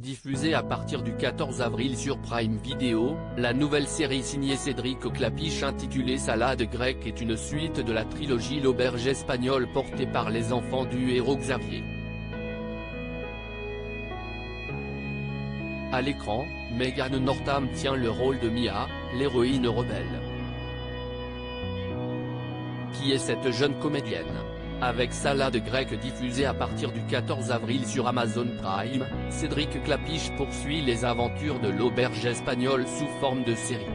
diffusée à partir du 14 avril sur Prime Video. La nouvelle série signée Cédric Klapisch intitulée Salade grecque est une suite de la trilogie L'Auberge espagnole portée par les enfants du héros Xavier. À l'écran, Megan Northam tient le rôle de Mia, l'héroïne rebelle. Qui est cette jeune comédienne? Avec Salade grecque diffusée à partir du 14 avril sur Amazon Prime, Cédric Klapisch poursuit les aventures de l'auberge espagnole sous forme de série.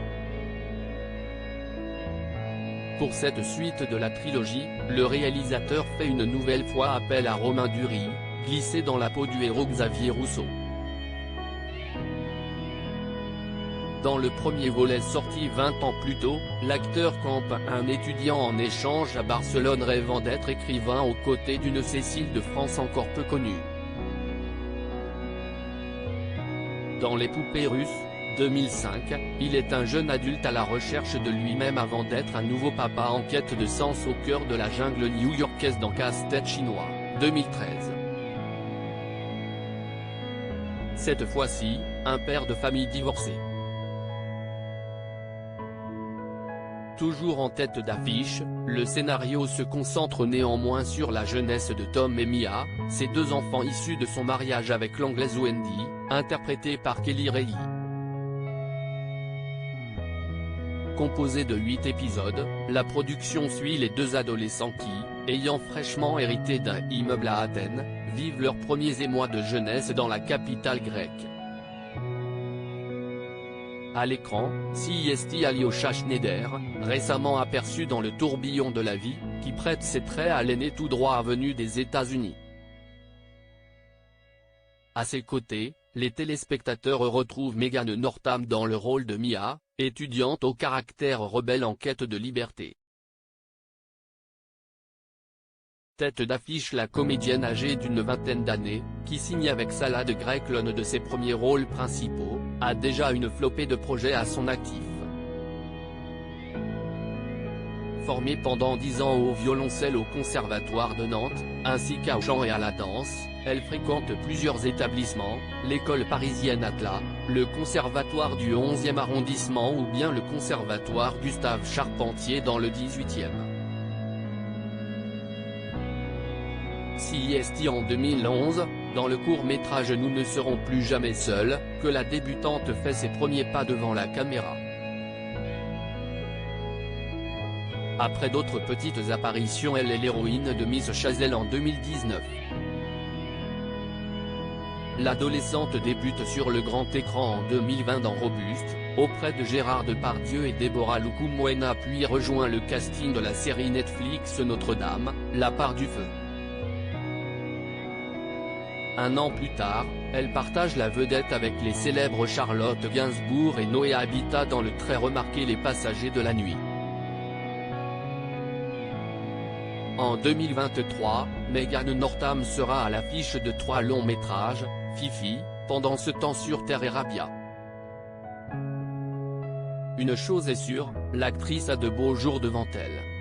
Pour cette suite de la trilogie, le réalisateur fait une nouvelle fois appel à Romain Duris, glissé dans la peau du héros Xavier Rousseau. Dans le premier volet sorti 20 ans plus tôt, l'acteur campe un étudiant en échange à Barcelone rêvant d'être écrivain aux côtés d'une Cécile de France encore peu connue. Dans Les Poupées russes, 2005, il est un jeune adulte à la recherche de lui-même avant d'être un nouveau papa en quête de sens au cœur de la jungle new-yorkaise dans Casse-tête chinois, 2013. Cette fois-ci, un père de famille divorcé. Toujours en tête d'affiche, le scénario se concentre néanmoins sur la jeunesse de Tom et Mia, ses deux enfants issus de son mariage avec l'anglaise Wendy, interprétée par Kelly Reilly. Composée de 8 épisodes, la production suit les deux adolescents qui, ayant fraîchement hérité d'un immeuble à Athènes, vivent leurs premiers émois de jeunesse dans la capitale grecque. À l'écran, Cest Alyosha Schneider, récemment aperçu dans le tourbillon de la vie, qui prête ses traits à l'aîné tout droit venu des États-Unis. À ses côtés, les téléspectateurs retrouvent Megan Northam dans le rôle de Mia, étudiante au caractère rebelle en quête de liberté. Tête d'affiche la comédienne âgée d'une vingtaine d'années, qui signe avec Salade grecque l'un de ses premiers rôles principaux, a déjà une flopée de projets à son actif. Formée pendant 10 ans au violoncelle au Conservatoire de Nantes, ainsi qu'au chant et à la danse, elle fréquente plusieurs établissements, l'école parisienne Atlas, le conservatoire du 11e arrondissement ou bien le conservatoire Gustave Charpentier dans le 18e. Cest en 2011, dans le court-métrage Nous ne serons plus jamais seuls, que la débutante fait ses premiers pas devant la caméra. Après d'autres petites apparitions, elle est l'héroïne de Miss Chazelle en 2019. L'adolescente débute sur le grand écran en 2020 dans Robuste, auprès de Gérard Depardieu et Déborah Lukumwena, puis rejoint le casting de la série Netflix Notre-Dame, La part du feu. Un an plus tard, elle partage la vedette avec les célèbres Charlotte Gainsbourg et Noé Habitat dans le très remarqué Les Passagers de la nuit. En 2023, Megan Northam sera à l'affiche de 3 longs métrages, Fifi, Pendant ce temps sur Terre et Rabia. Une chose est sûre, l'actrice a de beaux jours devant elle.